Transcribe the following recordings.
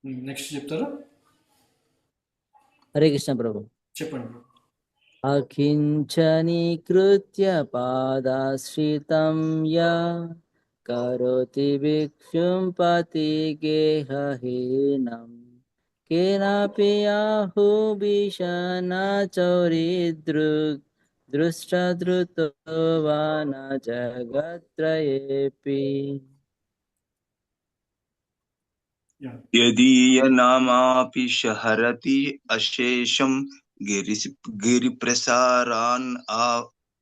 Next చెప్తారా? హరే కృష్ణ ప్రభు. చెప్పండి. అకించనీకృత్య పాదాశ్రితం yeah కరోతి భిక్షుం పతిగేహహీనం కేనాపి ఆహుభిషణచౌరిదృక్ దృష్టధృతో వా న జగత్రయేపి. యదీయనామాపి హరతి అశేషం గిరిప్రసారాన్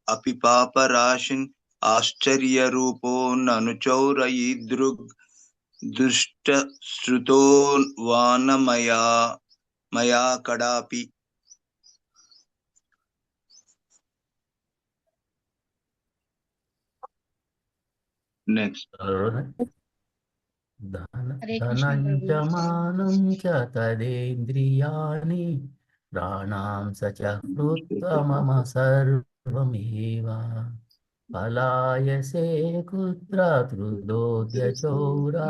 అపి పాపరాశిన్ ఆశ్చర్యరూపో నను చౌరయీదృగ్ దుష్టశ్రుతో వాన మయా కడాపి. నెక్స్ట్. ధనంజమానం చ తదేంద్రియాణి ప్రాణాం సచ హృత్వ మమ సర్వమేవ పలాయసే కుత్ర త్రుదోద్య చౌరా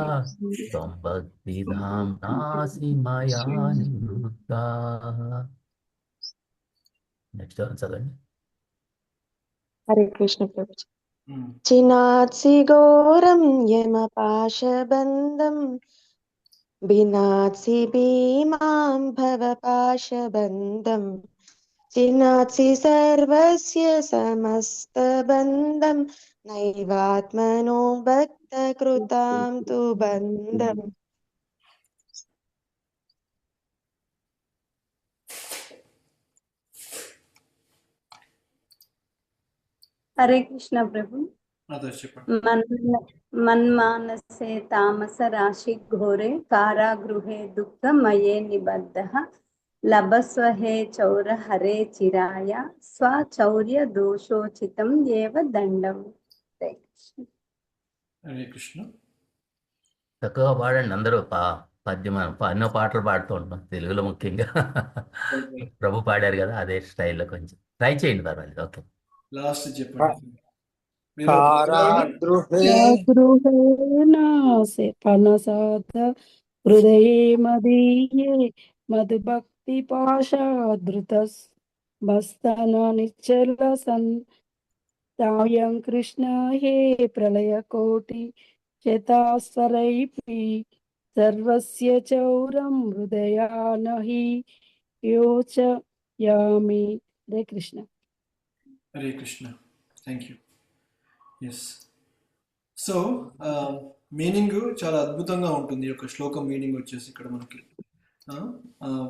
త్వం భక్తిధాం నాసి మయా నివృత్తా. నెక్స్ట్ చదవండి. హరే కృష్ణ ప్రభు. చినాత్సి ఘోరం యమపాశబంధం భినాత్సి భీమాం భవపాశబంధం చినాత్సి సర్వస్య సమస్తబంధం నైవాత్మనో భక్త కృతాం తు బంధం. హరే కృష్ణ ప్రభు. మన్మానసే తామస రాశి ఘోరే కారాగృహే దుఃఖమయే నిబద్ధః లభస్వహే చౌర హరే చిరాయ స్వచౌర్య దోషోచితం ఏవ దండం. హరే కృష్ణ. చక్కగా పాడండి అందరూ. పద్యం ఎన్నో పాటలు పాడుతూ ఉంటాం తెలుగులో ముఖ్యంగా. ప్రభు పాడారు కదా, అదే స్టైల్లో కొంచెం ట్రై చేయండి, పర్వాలేదు. ఓకే, లాస్ట్ చెప్పండి. హృదయే మదీయే మధుభక్తి పాశాధృత మస్తన నిశ్చల సంతాయం కృష్ణ హే ప్రళయ కోటి శతాస్వరైపి సర్వస్య చౌరం హృదయానహి యోచయామి. Hare Krishna. Hare Krishna. Thank you. Yes. So meaning చాలా అద్భుతంగా ఉంటుంది. ఈ యొక్క శ్లోకం మీనింగ్ వచ్చేసి ఇక్కడ మనకి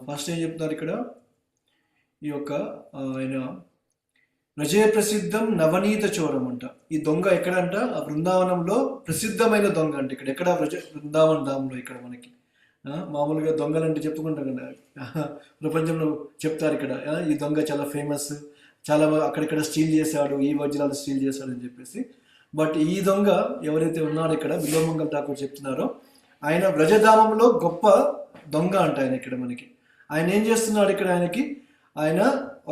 ఫస్ట్ ఏం చెప్తున్నారు ఇక్కడ, ఈ యొక్క ఆయన రజయ ప్రసిద్ధం నవనీత చోరం అంట. ఈ దొంగ ఎక్కడంట? ఆ బృందావనంలో ప్రసిద్ధమైన దొంగ అంట. ఇక్కడ ఎక్కడ? బృందావన ధామంలో. ఇక్కడ మనకి మామూలుగా దొంగలంటే చెప్పుకుంటాం కదా, ప్రపంచంలో చెప్తారు ఇక్కడ ఈ దొంగ చాలా ఫేమస్, చాలా అక్కడిక్కడ స్టీల్ చేశాడు, ఈ వజ్రాలు స్టీల్ చేశాడు అని చెప్పేసి. బట్ ఈ దొంగ ఎవరైతే ఉన్నాడో ఇక్కడ బిల్వమంగళ ఠాకూర్ చెప్తున్నారో, ఆయన బ్రజధామంలో గొప్ప దొంగ అంట ఆయన. ఇక్కడ మనకి ఆయన ఏం చేస్తున్నాడు ఇక్కడ? ఆయన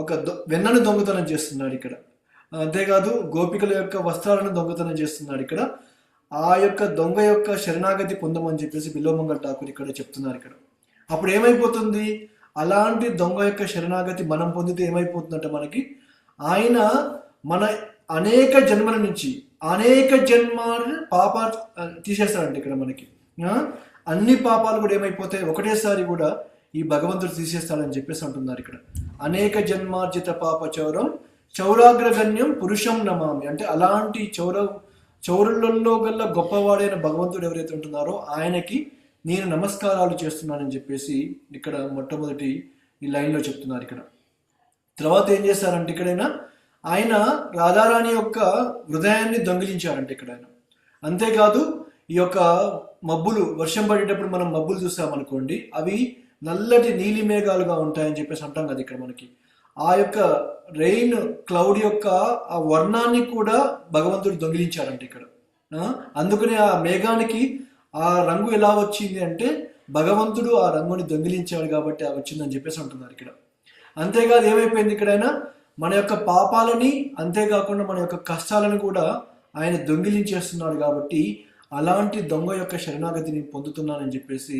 ఒక వెన్నను దొంగతనం చేస్తున్నాడు ఇక్కడ. అంతేకాదు గోపికల యొక్క వస్త్రాలను దొంగతనం చేస్తున్నాడు ఇక్కడ. ఆ యొక్క దొంగ యొక్క శరణాగతి పొందమని చెప్పేసి బిల్వమంగళ ఠాకూర్ ఇక్కడ చెప్తున్నారు ఇక్కడ. అప్పుడు ఏమైపోతుంది? అలాంటి దొంగ యొక్క శరణాగతి మనం పొందితే ఏమైపోతుందంటే మనకి ఆయన మన అనేక జన్మల నుంచి అనేక జన్మలు పాపాలు తీసేస్తాడంటే ఇక్కడ మనకి అన్ని పాపాలు కూడా ఏమైపోతాయి? ఒకటేసారి కూడా ఈ భగవంతుడు తీసేస్తాడని చెప్పేసి అంటున్నారు ఇక్కడ. అనేక జన్మార్జిత పాప చౌరం చౌరాగ్రగణ్యం పురుషం నమామి అంటే అలాంటి చౌరులలో గల్ల గొప్పవాడైన భగవంతుడు ఎవరైతే ఉంటున్నారో ఆయనకి నేను నమస్కారాలు చేస్తున్నానని చెప్పేసి ఇక్కడ మొట్టమొదటి ఈ లైన్లో చెప్తున్నారు ఇక్కడ. తర్వాత ఏం చేశారంటే ఇక్కడైనా ఆయన రాధారాణి యొక్క హృదయాన్ని దొంగిలించారంటే ఇక్కడ ఆయన. అంతేకాదు ఈ యొక్క మబ్బులు, వర్షం పడేటప్పుడు మనం మబ్బులు చూసామనుకోండి, అవి నల్లటి నీలి మేఘాలుగా ఉంటాయని చెప్పేసి అంటాం కదా ఇక్కడ మనకి. ఆ యొక్క రెయిన్ క్లౌడ్ యొక్క ఆ వర్ణాన్ని కూడా భగవంతుడు దొంగిలించారంటే ఇక్కడ. అందుకనే ఆ మేఘానికి ఆ రంగు ఎలా వచ్చింది అంటే భగవంతుడు ఆ రంగుని దొంగిలించాడు కాబట్టి ఆ వచ్చిందని చెప్పేసి అంటున్నారు ఇక్కడ. అంతేకాదు ఏమైపోయింది ఇక్కడైనా మన యొక్క పాపాలని, అంతేకాకుండా మన యొక్క కష్టాలను కూడా ఆయన దొంగిలించేస్తున్నాడు కాబట్టి అలాంటి దొంగ యొక్క శరణాగతిని పొందుతున్నానని చెప్పేసి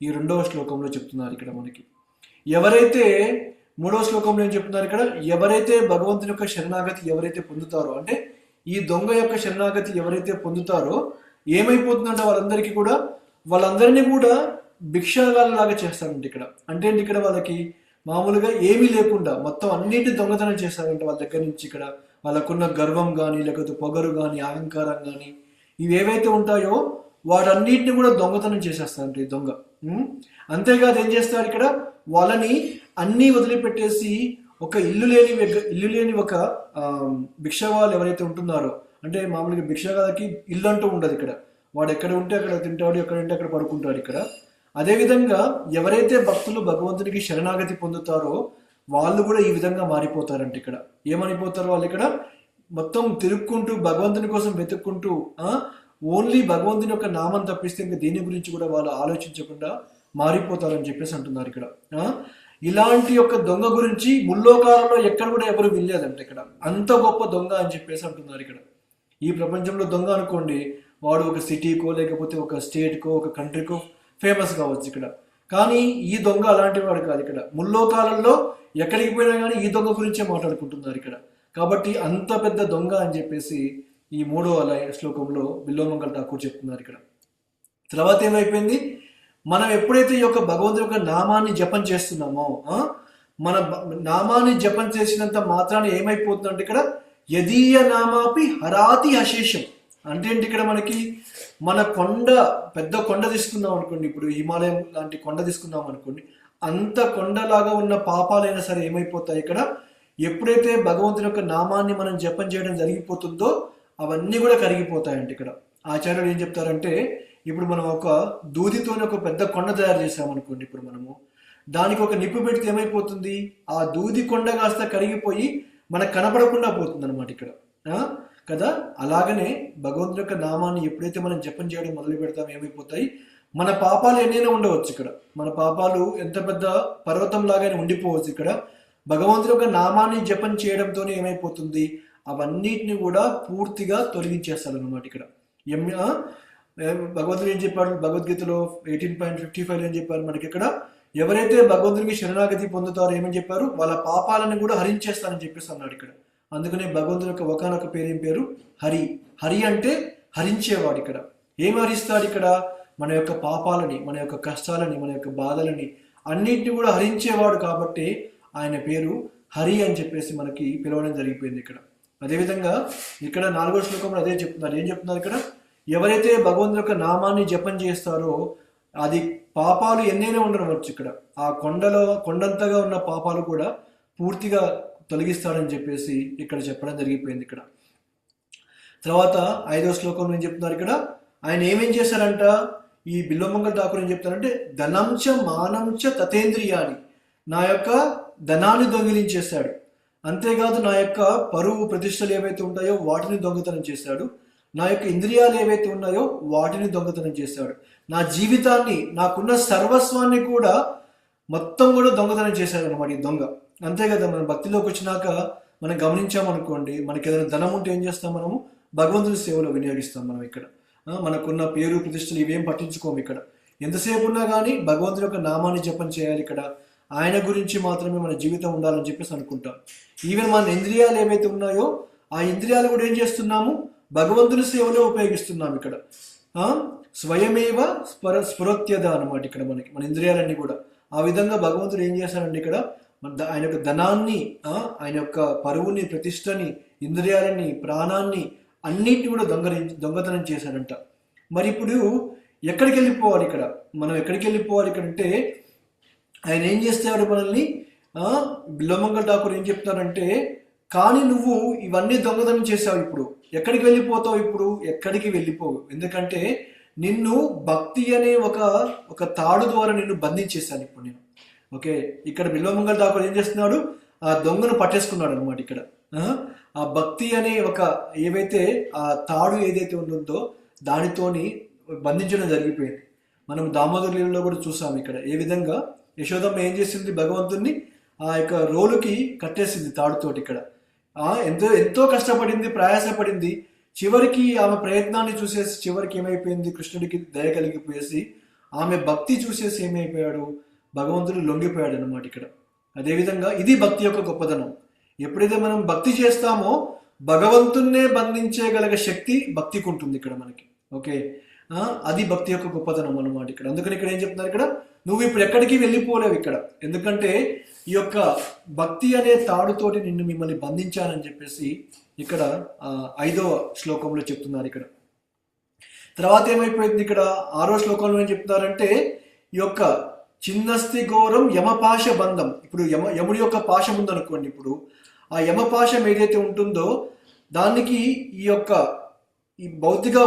ఈ 2వ శ్లోకంలో చెప్తున్నారు ఇక్కడ మనకి. ఎవరైతే 3వ శ్లోకంలో ఏం చెప్తున్నారు ఇక్కడ, ఎవరైతే భగవంతుని యొక్క శరణాగతి ఎవరైతే పొందుతారో, అంటే ఈ దొంగ యొక్క శరణాగతి ఎవరైతే పొందుతారో ఏమైపోతుందంటే వాళ్ళందరినీ కూడా భిక్షగాళ్ళలాగా చేస్తారంటే ఇక్కడ. అంటే ఇక్కడ వాళ్ళకి మామూలుగా ఏమీ లేకుండా మొత్తం అన్నింటి దొంగతనం చేస్తారంటే వాళ్ళ దగ్గర నుంచి. ఇక్కడ వాళ్ళకున్న గర్వం కానీ, లేకపోతే పొగరు కానీ, అహంకారం కానీ, ఇవి ఏవైతే ఉంటాయో వాటన్నిటిని కూడా దొంగతనం చేసేస్తారంట ఈ దొంగ. అంతేకాదు ఏం చేస్తారు ఇక్కడ, వాళ్ళని అన్నీ వదిలిపెట్టేసి ఒక ఇల్లు లేని ఒక భిక్షగాళ్ళు ఎవరైతే ఉంటున్నారో, అంటే మామూలుగా భిక్షగాళ్ళకి ఇల్లు అంటూ ఉండదు ఇక్కడ. వాడు ఎక్కడ ఉంటే అక్కడ తింటాడు, ఎక్కడ ఉంటే అక్కడ పడుకుంటాడు ఇక్కడ. అదేవిధంగా ఎవరైతే భక్తులు భగవంతునికి శరణాగతి పొందుతారో వాళ్ళు కూడా ఈ విధంగా మారిపోతారంట ఇక్కడ. ఏమైపోతారు వాళ్ళు ఇక్కడ, మొత్తం తిరుక్కుంటూ భగవంతుని కోసం వెతుక్కుంటూ ఓన్లీ భగవంతుని యొక్క నామం తప్పిస్తే ఇంకా దీని గురించి కూడా వాళ్ళు ఆలోచించకుండా మారిపోతారని చెప్పేసి అంటున్నారు ఇక్కడ. ఇలాంటి యొక్క దొంగ గురించి ముల్లోకాలలో ఎక్కడ కూడా ఎవరు వినలేదంట ఇక్కడ. అంత గొప్ప దొంగ అని చెప్పేసి అంటున్నారు ఇక్కడ. ఈ ప్రపంచంలో దొంగ అనుకోండి, వాడు ఒక సిటీకో లేకపోతే ఒక స్టేట్కో ఒక కంట్రీకో ఫేమస్ కావచ్చు ఇక్కడ. కానీ ఈ దొంగ అలాంటి వాడు కాదు ఇక్కడ. ముల్లోకాలలో ఎక్కడికి పోయినా కానీ ఈ దొంగ గురించే మాట్లాడుకుంటున్నారు ఇక్కడ. కాబట్టి అంత పెద్ద దొంగ అని చెప్పేసి ఈ 3వ శ్లోకంలో బిల్వమంగళ ఠాకూర్ చెప్తున్నారు ఇక్కడ. తర్వాత ఏమైపోయింది, మనం ఎప్పుడైతే ఈ యొక్క భగవంతుని యొక్క నామాన్ని జపం చేస్తున్నామో, మన నామాన్ని జపం చేసినంత మాత్రాన్ని ఏమైపోతుందంటే ఇక్కడ యదీయ నామాపి హరాతి అశేషం. అంటే ఏంటి ఇక్కడ మనకి, మన పెద్ద కొండ తీసుకుందాం అనుకోండి, ఇప్పుడు హిమాలయం లాంటి కొండ తీసుకుందాం అనుకోండి, అంత కొండలాగా ఉన్న పాపాలైనా సరే ఏమైపోతాయి ఇక్కడ, ఎప్పుడైతే భగవంతుని యొక్క నామాన్ని మనం జపం చేయడం జరిగిపోతుందో అవన్నీ కూడా కరిగిపోతాయంట ఇక్కడ. ఆచార్యులు ఏం చెప్తారంటే, ఇప్పుడు మనం ఒక దూదితోనే ఒక పెద్ద కొండ తయారు చేసామనుకోండి, ఇప్పుడు మనము దానికి ఒక నిప్పు పెడితే ఏమైపోతుంది, ఆ దూది కొండ కాస్త కరిగిపోయి మనకు కనపడకుండా పోతుంది అనమాట ఇక్కడ కదా. అలాగనే భగవంతుని యొక్క నామాన్ని ఎప్పుడైతే మనం జపం చేయడం మొదలు పెడతాం ఏమైపోతాయి, మన పాపాలు ఎన్నైనా ఉండవచ్చు ఇక్కడ. మన పాపాలు ఎంత పెద్ద పర్వతం లాగానే ఉండిపోవచ్చు ఇక్కడ. భగవంతుని యొక్క నామాన్ని జపం చేయడంతోనే ఏమైపోతుంది, అవన్నిటిని కూడా పూర్తిగా తొలగించేస్తారు అనమాట ఇక్కడ. భగవంతుడు ఏం చెప్పాడు భగవద్గీతలో 18.55 ఏం చెప్పారు మనకి ఇక్కడ, ఎవరైతే భగవంతునికి శరణాగతి పొందుతారో ఏమని చెప్పారు, వాళ్ళ పాపాలను కూడా హరించేస్తారని చెప్పేసి అన్నాడు ఇక్కడ. అందుకనే భగవంతుని యొక్క ఒకనొక పేరు ఏం పేరు, హరి. హరి అంటే హరించేవాడు ఇక్కడ. ఏమి హరిస్తాడు ఇక్కడ, మన యొక్క పాపాలని, మన యొక్క కష్టాలని, మన యొక్క బాధలని అన్నింటినీ కూడా హరించేవాడు. కాబట్టి ఆయన పేరు హరి అని చెప్పేసి మనకి పిలవడం జరిగిపోయింది ఇక్కడ. అదేవిధంగా ఇక్కడ 4వ శ్లోకంలో అదే చెప్తున్నారు. ఏం చెప్తున్నారు ఇక్కడ, ఎవరైతే భగవంతుని యొక్క నామాన్ని జపం చేస్తారో అది పాపాలు ఎన్నైనా ఉండవచ్చు ఇక్కడ. ఆ కొండంతగా ఉన్న పాపాలు కూడా పూర్తిగా తొలగిస్తాడని చెప్పేసి ఇక్కడ చెప్పడం జరిగిపోయింది ఇక్కడ. తర్వాత 5వ శ్లోకంలో ఏం చెప్తున్నారు ఇక్కడ, ఆయన ఏమేం చేశారంట, ఈ బిల్వమంగళ ఠాకూర్ ఏం చెప్తారంటే, ధనంచ మానంచ తతేంద్రియాని, నా యొక్క ధనాన్ని దొంగిలించేశాడు. అంతేకాదు నా యొక్క పరువు ప్రతిష్టలు ఏవైతే ఉంటాయో వాటిని దొంగతనం చేశాడు. నా యొక్క ఇంద్రియాలు ఏవైతే ఉన్నాయో వాటిని దొంగతనం చేశాడు. నా జీవితాన్ని, నాకున్న సర్వస్వాన్ని కూడా మొత్తం కూడా దొంగతనం చేశాడు అనమాట ఈ దొంగ. అంతే కదా, మనం భక్తిలోకి వచ్చినాక మనం గమనించామనుకోండి, మనకి ఏదైనా ధనం ఉంటే ఏం చేస్తాం, మనము భగవంతుని సేవలో వినియోగిస్తాం. మనం ఇక్కడ మనకున్న పేరు ప్రతిష్టలు ఇవేం పట్టించుకోము ఇక్కడ. ఎంతసేపు ఉన్నా కానీ భగవంతుని యొక్క నామాన్ని జపం చేయాలి ఇక్కడ. ఆయన గురించి మాత్రమే మన జీవితం ఉండాలని చెప్పేసి అనుకుంటాం. ఈవెన్ మన ఇంద్రియాలు ఏవైతే ఉన్నాయో ఆ ఇంద్రియాలు కూడా ఏం చేస్తున్నాము, భగవంతుని సేవలో ఉపయోగిస్తున్నాం ఇక్కడ. స్వయమేవ స్ఫురత్యద అనమాట ఇక్కడ మనకి, మన ఇంద్రియాలన్నీ కూడా. ఆ విధంగా భగవంతుడు ఏం చేశారండి ఇక్కడ, ఆయన యొక్క ధనాన్ని, ఆయన యొక్క పరువుని, ప్రతిష్టని, ఇంద్రియాలని, ప్రాణాన్ని అన్నింటినీ కూడా దొంగతనం చేశాడంట. మరి ఇప్పుడు ఎక్కడికి వెళ్ళిపోవాలి ఇక్కడ, మనం ఎక్కడికి వెళ్ళిపోవాలి ఇక్కడ అంటే, ఆయన ఏం చేస్తాడు మనల్ని, బిల్వమంగళ ఠాకూర్ ఏం చెప్తారంటే, కానీ నువ్వు ఇవన్నీ దొంగతనం చేసావు, ఇప్పుడు ఎక్కడికి వెళ్ళిపోతావు, ఇప్పుడు ఎక్కడికి వెళ్ళిపోవు. ఎందుకంటే నిన్ను భక్తి అనే ఒక తాడు ద్వారా నిన్ను బంధించేశాను ఇప్పుడు నేను. ఓకే, ఇక్కడ బిల్వమంగళ ఠాకూర్ ఏం చేస్తున్నాడు, ఆ దొంగను పట్టేసుకున్నాడు అనమాట ఇక్కడ. ఆ భక్తి అనే ఏవైతే ఆ తాడు ఏదైతే ఉంటుందో దానితోని బంధించడం జరిగిపోయింది. మనం దామోదర లీలలో కూడా చూసాం ఇక్కడ ఏ విధంగా యశోదమ్మ ఏం చేసింది, భగవంతుణ్ణి ఆ యొక్క రోలుకి కట్టేసింది తాడుతోటి ఇక్కడ. ఎంతో కష్టపడింది, ప్రయాసపడింది. చివరికి ఆమె ప్రయత్నాన్ని చూసేసి చివరికి ఏమైపోయింది, కృష్ణుడికి దయ కలిగిపోయేసి ఆమె భక్తి చూసేసి ఏమైపోయాడు, భగవంతుడు లొంగిపోయాడు అనమాట ఇక్కడ. అదేవిధంగా ఇది భక్తి యొక్క గొప్పదనం. ఎప్పుడైతే మనం భక్తి చేస్తామో భగవంతున్నే బంధించగలిగే శక్తి భక్తికి ఉంటుంది ఇక్కడ మనకి. ఓకే, అది భక్తి యొక్క గొప్పతనం అన్నమాట ఇక్కడ. అందుకని ఇక్కడ ఏం చెప్తున్నారు, ఇక్కడ నువ్వు ఇప్పుడు ఎక్కడికి వెళ్ళిపోలేవు ఇక్కడ, ఎందుకంటే ఈ యొక్క భక్తి అనే తాడుతోటి నిన్ను మిమ్మల్ని బంధించానని చెప్పేసి ఇక్కడ 5వ శ్లోకంలో చెప్తున్నారు ఇక్కడ. తర్వాత ఏమైపోయింది ఇక్కడ 6వ శ్లోకంలో ఏం చెప్తున్నారంటే, ఈ యొక్క చిన్నస్తి ఘోరం యమపాశ బంధం. ఇప్పుడు యముడి యొక్క పాశం ఉందనుకోండి, ఇప్పుడు ఆ యమపాశం ఏదైతే ఉంటుందో దానికి ఈ భౌతిక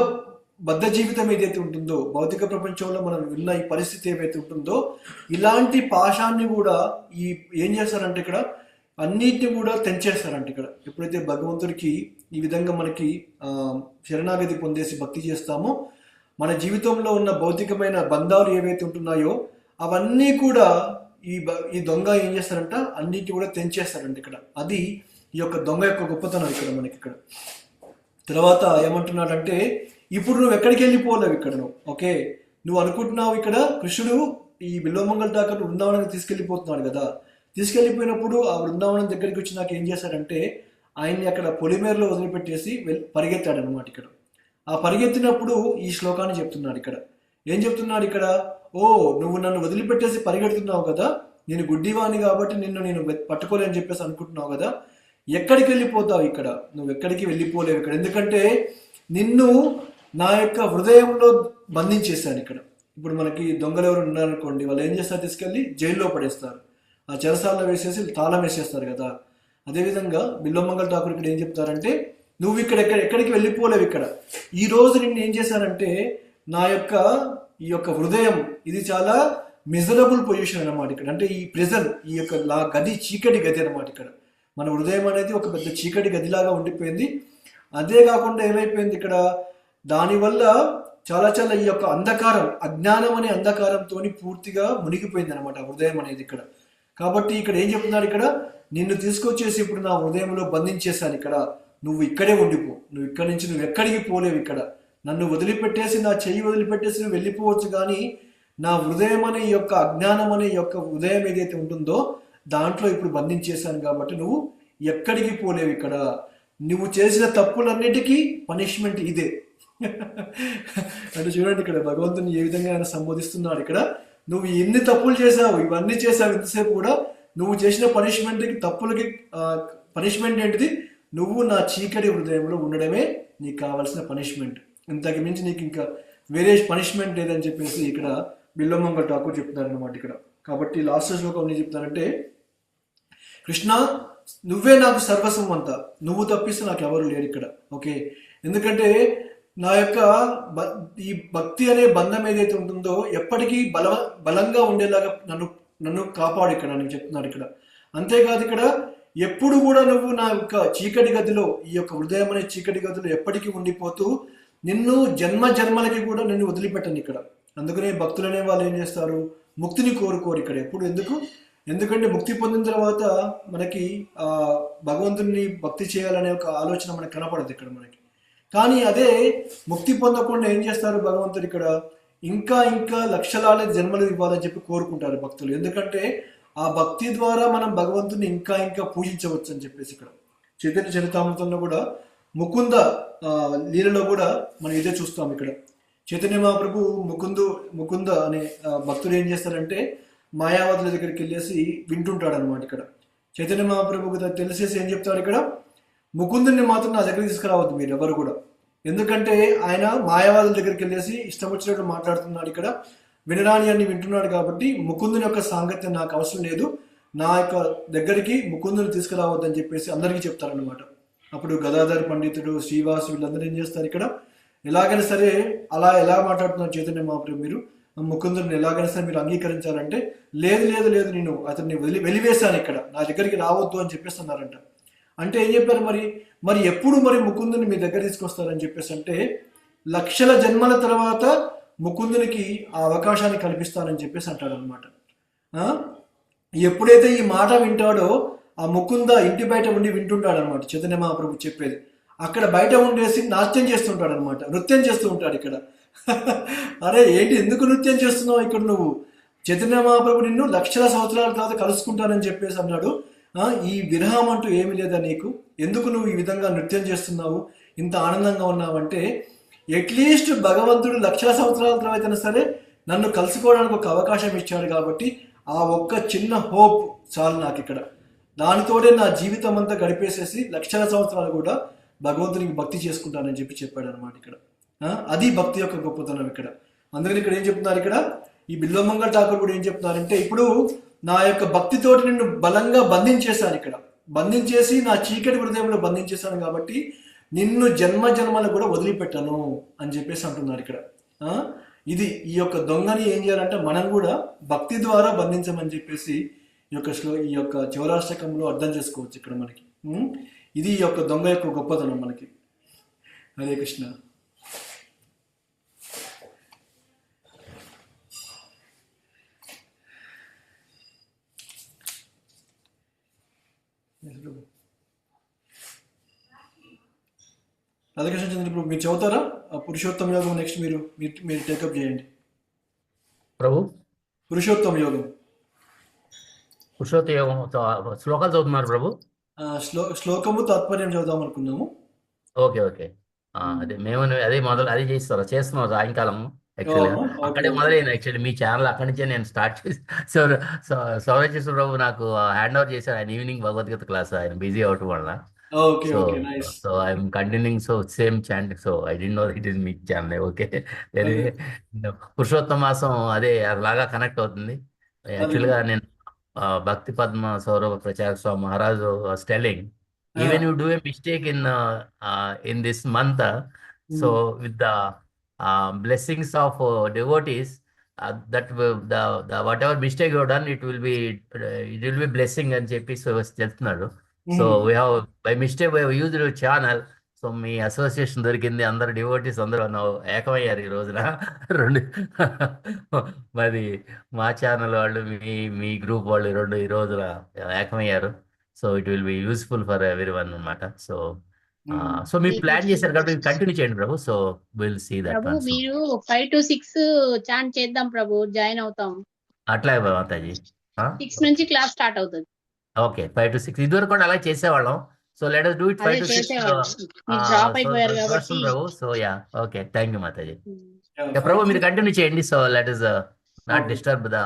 బద్ధ జీవితం ఏదైతే ఉంటుందో, భౌతిక ప్రపంచంలో మనం ఉన్న ఈ పరిస్థితి ఏవైతే ఉంటుందో, ఇలాంటి పాశాన్ని కూడా ఏం చేస్తారంటే ఇక్కడ అన్నిటిని కూడా తెంచేస్తారంట ఇక్కడ. ఎప్పుడైతే భగవంతుడికి ఈ విధంగా మనకి శరణాగతి పొందేసి భక్తి చేస్తామో, మన జీవితంలో ఉన్న భౌతికమైన బంధాలు ఏవైతే ఉంటున్నాయో అవన్నీ కూడా ఈ దొంగ ఏం చేస్తారంట, అన్నిటిని కూడా తెంచేస్తారంట ఇక్కడ. అది ఈ యొక్క దొంగ యొక్క గొప్పతనం ఇక్కడ మనకి ఇక్కడ. తర్వాత ఏమంటున్నాడంటే, ఇప్పుడు నువ్వు ఎక్కడికి వెళ్ళిపోలేవు ఇక్కడ నువ్వు. ఓకే, నువ్వు అనుకుంటున్నావు ఇక్కడ కృష్ణుడు ఈ బిల్వమంగళ టాకర్ బృందావనానికి తీసుకెళ్ళిపోతున్నాడు కదా. తీసుకెళ్ళిపోయినప్పుడు ఆ బృందావనం దగ్గరికి వచ్చి నాకు ఏం చేశాడంటే, ఆయన్ని అక్కడ పొలిమేరలో వదిలిపెట్టేసి పరిగెత్తాడు అనమాట ఇక్కడ. ఆ పరిగెత్తినప్పుడు ఈ శ్లోకాన్ని చెప్తున్నాడు ఇక్కడ. ఏం చెప్తున్నాడు ఇక్కడ, ఓ నువ్వు నన్ను వదిలిపెట్టేసి పరిగెడుతున్నావు కదా, నేను గుడ్డివాణి కాబట్టి నేను పట్టుకోలేని చెప్పేసి అనుకుంటున్నావు కదా, ఎక్కడికి వెళ్ళిపోతావు ఇక్కడ, నువ్వు ఎక్కడికి వెళ్ళిపోలేవు ఇక్కడ. ఎందుకంటే నిన్ను నా యొక్క హృదయంలో బంధించేశాను ఇక్కడ. ఇప్పుడు మనకి దొంగలు ఎవరు ఉన్నారనుకోండి, వాళ్ళు ఏం చేస్తారు, తీసుకెళ్ళి జైల్లో పడేస్తారు, ఆ చెరసాల్లో వేసేసి తాళం వేసేస్తారు కదా. అదేవిధంగా బిల్వమంగళ ఠాకూర్ ఇక్కడ ఏం చెప్తారంటే, నువ్వు ఎక్కడికి వెళ్ళిపోలేవు ఇక్కడ. ఈ రోజు నిన్ను ఏం చేశానంటే, నా యొక్క ఈ యొక్క హృదయం ఇది చాలా మిజరబుల్ పొజిషన్ అన్నమాట ఇక్కడ. అంటే ఈ ప్రెజెంట్ ఈ యొక్క గది చీకటి గది అనమాట ఇక్కడ. మన హృదయం అనేది ఒక పెద్ద చీకటి గదిలాగా ఉండిపోయింది. అదే కాకుండా ఏమైపోయింది ఇక్కడ, దానివల్ల చాలా చాలా ఈ యొక్క అంధకారం, అజ్ఞానం అనే అంధకారంతో పూర్తిగా మునిగిపోయింది అనమాట హృదయం అనేది ఇక్కడ. కాబట్టి ఇక్కడ ఏం చెప్తున్నారు, ఇక్కడ నిన్ను తీసుకొచ్చేసి ఇప్పుడు నా హృదయంలో బంధించేశాను ఇక్కడ, నువ్వు ఇక్కడే ఉండిపో, నువ్వు ఇక్కడి నుంచి నువ్వు ఎక్కడికి పోలేవు ఇక్కడ. నన్ను వదిలిపెట్టేసి, నా చెయ్యి వదిలిపెట్టేసి నువ్వు వెళ్ళిపోవచ్చు, కానీ నా హృదయం అనే ఈ యొక్క అజ్ఞానం అనే ఈ యొక్క హృదయం ఏదైతే ఉంటుందో దాంట్లో ఇప్పుడు బంధించేశాను కాబట్టి నువ్వు ఎక్కడికి పోలేవు ఇక్కడ. నువ్వు చేసిన తప్పులన్నిటికీ పనిష్మెంట్ ఇదే. అంటే చూడండి ఇక్కడ భగవంతుని ఏ విధంగా ఆయన సంబోధిస్తున్నాడు ఇక్కడ. నువ్వు ఎన్ని తప్పులు చేసావు, ఇవన్నీ చేసావు, ఇంతసేపు కూడా నువ్వు చేసిన పనిష్మెంట్కి తప్పులకి పనిష్మెంట్ ఏంటిది, నువ్వు నా చీకటి హృదయంలో ఉండడమే నీకు కావాల్సిన పనిష్మెంట్. ఇంతకు మించి నీకు ఇంకా వేరే పనిష్మెంట్ లేదని చెప్పేసి ఇక్కడ బిల్వమంగళ ఠాకూర్ చెప్తున్నారు అనమాట ఇక్కడ. కాబట్టి లాస్ట్ శ్లోకం ఏం చెప్తారంటే, కృష్ణ నువ్వే నాకు సర్వస్వం అంతా, నువ్వు తప్పిస్తే నాకు ఎవరు లేరు ఇక్కడ. ఓకే, ఎందుకంటే నా యొక్క ఈ భక్తి అనే బంధం ఏదైతే ఉంటుందో ఎప్పటికీ బలంగా ఉండేలాగా నన్ను కాపాడు ఇక్కడ అని చెప్తున్నాడు ఇక్కడ. అంతేకాదు ఇక్కడ ఎప్పుడు కూడా నువ్వు నా యొక్క చీకటి గదిలో, ఈ యొక్క హృదయం అనే చీకటి గదిలో ఎప్పటికీ ఉండిపోతూ నిన్ను జన్మలకి కూడా నిన్ను వదిలిపెట్టను ఇక్కడ. అందుకనే భక్తులనే వాళ్ళు ఏం చేస్తారు, ముక్తిని కోరుకోరు ఇక్కడ ఎప్పుడు. ఎందుకంటే ముక్తి పొందిన తర్వాత మనకి భగవంతుని భక్తి చేయాలనే ఒక ఆలోచన మనకు కనపడదు ఇక్కడ మనకి. కానీ అదే ముక్తి పొందకుండా ఏం చేస్తారు భగవంతుడు ఇక్కడ, ఇంకా లక్షలాది జన్మలు ఇవ్వాలని చెప్పి కోరుకుంటారు భక్తులు. ఎందుకంటే ఆ భక్తి ద్వారా మనం భగవంతుని ఇంకా పూజించవచ్చు అని చెప్పేసి ఇక్కడ చైతన్య చరితామృతంలో కూడా ముకుంద లీలలో కూడా మనం ఇదే చూస్తాం ఇక్కడ. చైతన్య మహాప్రభు ముకుంద అనే భక్తుడు ఏం చేస్తారంటే మాయావతుల దగ్గరికి వెళ్ళేసి వింటుంటాడు అనమాట ఇక్కడ. చైతన్య మహాప్రభుకు తెలిసేసి ఏం చెప్తాడు ఇక్కడ, ముకుందుని మాత్రం నా దగ్గరికి తీసుకురావద్దు మీరు ఎవరు కూడా, ఎందుకంటే ఆయన మాయావాదుల దగ్గరికి వెళ్ళేసి ఇష్టం వచ్చినట్టు మాట్లాడుతున్నాడు ఇక్కడ, వినరాని అన్ని వింటున్నాడు కాబట్టి ముకుందుని యొక్క సాంగత్యం నాకు అవసరం లేదు, నా యొక్క దగ్గరికి ముకుందుని తీసుకురావద్దని చెప్పేసి అందరికీ చెప్తారనమాట. అప్పుడు గదాధర్ పండితుడు, శ్రీవాసు వీళ్ళందరూ ఏం చేస్తారు ఇక్కడ, ఎలాగైనా సరే ఎలా మాట్లాడుతున్నారు చైతన్య మహాప్రభు, మీరు ముకుందుని ఎలాగైనా సరే మీరు అంగీకరించాలంటే లేదు నేను అతన్ని వెలివేశాను ఇక్కడ, నా దగ్గరికి రావద్దు అని చెప్పేస్తున్నారంట. అంటే ఏం చెప్పారు మరి ఎప్పుడు ముకుందుని మీ దగ్గర తీసుకొస్తారని చెప్పేసి అంటే, లక్షల జన్మల తర్వాత ముకుందునికి ఆ అవకాశాన్ని కల్పిస్తానని చెప్పేసి అంటాడు అనమాట. ఎప్పుడైతే ఈ మాట వింటాడో ఆ ముకుంద ఇంటి బయట ఉండి వింటుంటాడు అనమాట చైతన్య మహాప్రభు చెప్పేది. అక్కడ బయట ఉండేసి నాట్యం చేస్తుంటాడు అనమాట, నృత్యం చేస్తూ ఉంటాడు ఇక్కడ. అరే ఏంటి, ఎందుకు నృత్యం చేస్తున్నావు ఇక్కడ నువ్వు? చైతన్య మహాప్రభు నిన్ను లక్షల సంవత్సరాల తర్వాత కలుసుకుంటానని చెప్పేసి అన్నాడు. ఈ విరహం అంటూ ఏమీ లేదా నీకు? ఎందుకు నువ్వు ఈ విధంగా నృత్యం చేస్తున్నావు, ఇంత ఆనందంగా ఉన్నావంటే, అట్లీస్ట్ భగవంతుడు లక్షల సంవత్సరాల తర్వాత అయినా సరే నన్ను కలుసుకోవడానికి ఒక అవకాశం ఇచ్చాడు కాబట్టి ఆ ఒక్క చిన్న హోప్ చాలు నాకు ఇక్కడ. దానితోనే నా జీవితం అంతా గడిపేసేసి లక్షల సంవత్సరాలు కూడా భగవంతునికి భక్తి చేసుకుంటానని చెప్పాడు అనమాట ఇక్కడ. అది భక్తి యొక్క గొప్పతనం ఇక్కడ. అందుకని ఇక్కడ ఏం చెప్తున్నారు, ఇక్కడ ఈ బిల్వమంగళ ఠాకూర్ కూడా ఏం చెప్తున్నారంటే, ఇప్పుడు నా యొక్క భక్తితోటి నిన్ను బలంగా బంధించేశాను, ఇక్కడ బంధించేసి నా చీకటి హృదయంలో బంధించేశాను కాబట్టి నిన్ను జన్మ జన్మలు కూడా వదిలిపెట్టను అని చెప్పేసి అంటున్నారు ఇక్కడ. ఇది ఈ యొక్క దొంగని ఏం చేయాలంటే మనం కూడా భక్తి ద్వారా బంధించమని చెప్పేసి ఈ యొక్క చౌరాష్టకంలో అర్థం చేసుకోవచ్చు ఇక్కడ మనకి. ఇది ఈ యొక్క దొంగ యొక్క గొప్పతనం మనకి. హరే కృష్ణ. రాధాకృష్ణ చంద్ర ప్రభు మీరు చదువుతారా పురుషోత్తమ యోగం? నెక్స్ట్ మీరు టేకప్ చేయండి ప్రభు. పురుషోత్తమ యోగం శ్లోకాలు చదువుతున్నారు ప్రభు. శ్లోకము తాత్పర్యం చదువుదాం అనుకున్నాము. Okay okay. అదే మేము అదే చేస్తున్నాం సాయంకాలం. యాక్చువల్గా అక్కడే మొదలైంది. యాక్చువల్లీ మీ ఛానల్ అక్కడి నుంచే నేను స్టార్ట్ చేసి సౌరచేశ్వర ప్రభు నాకు హ్యాండ్ ఓవర్ చేశారు. ఆయన ఈవినింగ్ భగవద్గీత క్లాస్, ఆయన బిజీ అవటం వల్ల. So I'm continuing same chanting. So I didn't know it is me channel. Okay. Purushottama మాసం అదే అలాగా కనెక్ట్ అవుతుంది. యాక్చువల్గా నేను భక్తి పద్మ సౌరభ ప్రచారక స్వామి మహారాజు was telling, even you do a mistake in this month, so with the blessings of devotees, that the whatever mistake you have done, it will be blessing అని చెప్పి చెప్తున్నారు. So we have by mistake we have used your channel. So me association దొరికింది, అందరు devotees అందరూ ఏకమయ్యారు ఈ రోజున. రెండు మరి మా ఛానల్ వాళ్ళు మీ గ్రూప్ వాళ్ళు రెండు ఈ రోజున ఏకమయ్యారు. So it will be useful for everyone అనమాట. సో మీరు ప్లాన్ చేశారు కాబట్టి కంటిన్యూ చేయండి ప్రభు. So will see that. ప్రభు మీరు 5 to 6 చాంట్ చేద్దాం ప్రభు, జాయిన్ అవుతాం. అట్లాగే మాతాజీ. 6 నుంచి క్లాస్ స్టార్ట్ అవుతుంది. ఓకే, 5 to 6 ఇదివరకు కూడా అలా చేసేవాళ్ళం. So let us do it 5 to 6. Drop అయిపోయారు కాబట్టి ప్రభు. So yeah, okay, thank you మాతాజీ. ప్రభు మీరు కంటిన్యూ చేయండి. So let us not disturb the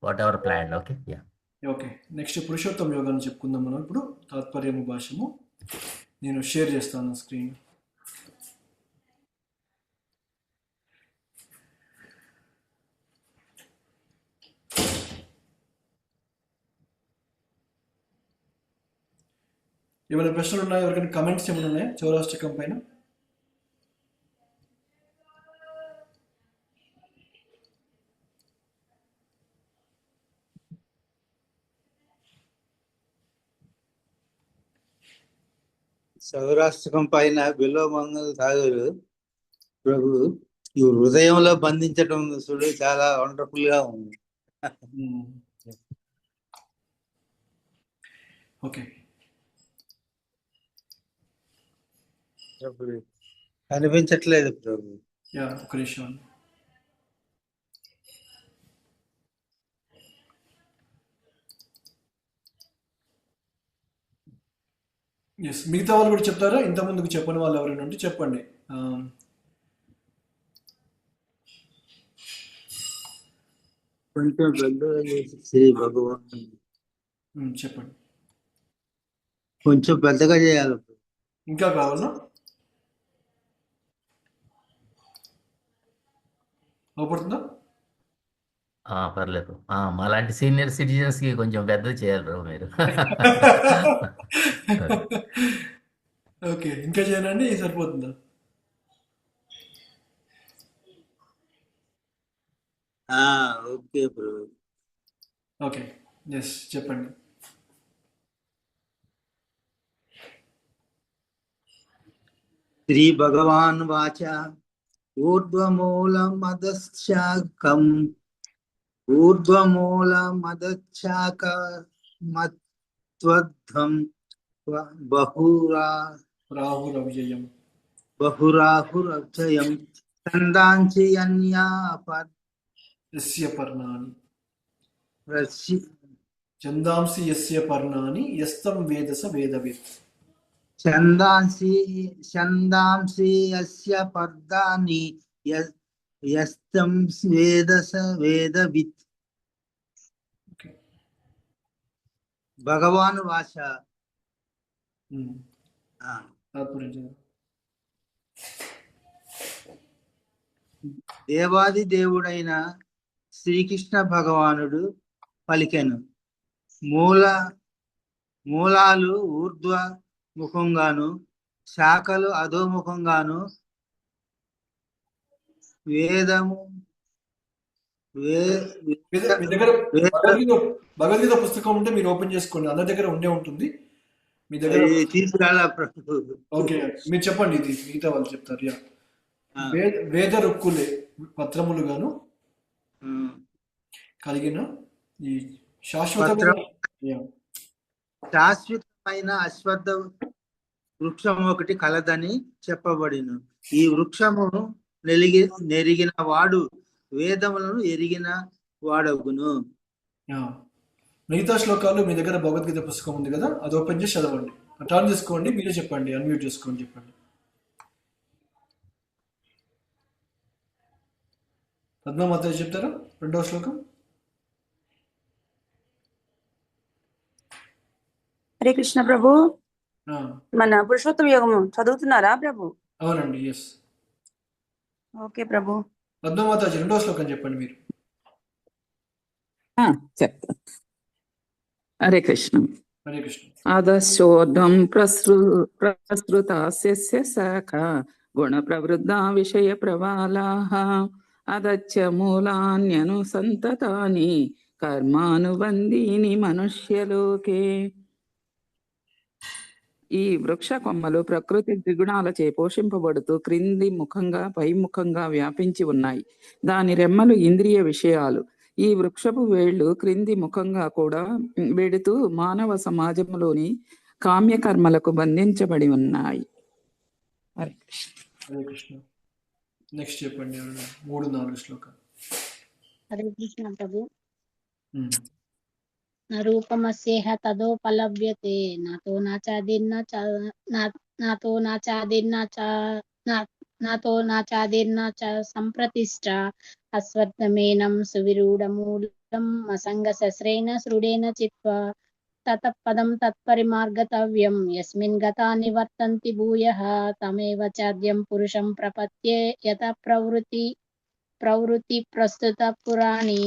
whatever planned. Okay, yeah. Okay, next పురుషోత్తమ యోగాన్ని చెప్పుకుందాం మనం ఇప్పుడు. తాత్పర్యము భాష్యము నేను షేర్ చేస్తాను స్క్రీన్. ఏమైనా ప్రశ్నలు ఉన్నాయా? ఎవరికైనా కమెంట్స్ ఏమైనా ఉన్నాయా చౌరాష్టకం పైన? సౌరాష్ట్రకం పైన బిల్వమంగళ ఠాకూర్ ప్రభు ఈ హృదయంలో బంధించడం చూడు చాలా వండర్ఫుల్ గా ఉంది. ఓకే, కనిపించట్లేదు ప్రభు. యా, ఒక నిమిషం. ఎస్, మిగతా వాళ్ళు కూడా చెప్తారా? ఇంత ముందుకు చెప్పని వాళ్ళు ఎవరైనా ఉంటే చెప్పండి. కొంచెం పెద్దగా చేసి శ్రీ భగవాన్ చెప్పండి. కొంచెం పెద్దగా చేయాలి. ఇంకా కావాలన్నా? అవపడుతుందా? పర్లేదు. మాలాంటి సీనియర్ సిటిజన్స్ కి కొంచెం పెద్దది చేయాలి ప్రభు మీరు. ఓకే, ఇంకా చేయనండి, సరిపోతుందా? ఓకే ప్రభు. ఓకే, ఎస్, చెప్పండి. శ్రీ భగవాన్ వాచ ఊర్ధ్వమూలమదశాక మత్వద్ధం బహురాహురవ్యయం ఛందాంసి అన్యా యస్య పర్ణాని పరసి ఛందాంసి యస్య పర్ణాని యస్తం వేదస వేదవిత్. ఛందాంసి యస్య పర్దాని యస్తం వేదస వేదవిత్. ఓకే. భగవాన్ వాచ. తాత్పర్యం. దేవాది దేవుడైన శ్రీకృష్ణ భగవానుడు పలికెను. మూలాలు ఊర్ధ్వ ముఖంగాను శాఖలు అధోముఖంగాను వేదము మీ దగ్గర భగవద్గీత పుస్తకం ఉంటే మీరు ఓపెన్ చేసుకోండి, అందరి దగ్గర ఉండే ఉంటుంది మీ దగ్గర. తీసుకురాలా. ఓకే, మీరు చెప్పండి, ఇది మిగతా వాళ్ళు చెప్తారు. యా, వేద రుక్కులే పత్రములుగాను కలిగిన ఈ శాశ్వతమైన అశ్వత్థ వృక్షం ఒకటి కలదని చెప్పబడిను. ఈ వృక్షము నెరిగిన వాడు వేదములను ఎరిగిన వాడగును. మిగతా శ్లోకాలు మీ దగ్గర భగవద్గీత పుస్తకం ఉంది కదా, అది ఓపెన్ చేసి చదవండి. టర్న్ చేసుకోండి, మీరే చెప్పండి, అన్మ్యూట్ చేసుకోండి, చెప్పండి. పద్మామాత చెప్తారా రెండవ శ్లోకం? హరే కృష్ణ ప్రభు. మన పురుషోత్తమ యోగము చదువుతున్నారా ప్రభు? అవునండి, ఎస్. ఓకే ప్రభు. పద్మామాత రెండవ శ్లోకం చెప్పండి మీరు. చెప్తా. హరే కృష్ణ. హరే కృష్ణ. అదశోధం ప్రసృతాస్య శాఖ గుణ ప్రవృద్ధ విషయ ప్రవాలాః అదచ్చ మూలాన్యనుసంతతాని కర్మానుబంధీని మనుష్యలోకే. ఈ వృక్ష కొమ్మలు ప్రకృతి ద్విగుణాలచే పోషింపబడుతూ క్రింది ముఖంగా పై ముఖంగా వ్యాపించి ఉన్నాయి. దాని రెమ్మలు ఇంద్రియ విషయాలు. ఈ వృక్షపు వేళ్లు క్రింది ముఖంగా కూడా వెడుతూ మానవ సమాజంలోని కామ్యకర్మలకు బంధించబడి ఉన్నాయి. హరే కృష్ణ. నెక్స్ట్ చెప్పండి 3-4 శ్లోకాలు. హరే కృష్ణ ప్రభు. రూపమస్యేహ తదోపలభ్యతే నాతో నాచాదిర్న చ సంప్రతిష్ట అశ్వత్థమేనం సువిరూఢమూలం అసంగ శస్త్రేణ శృఢేన చిత్వా తతపదం తత్పరిమార్గతవ్యం యస్మిన్ గతా నివర్తంతి భూయః తమేవ చాద్యం పురుషం ప్రపత్యే యత ప్రవృత్తి ప్రస్తుత పురాణి.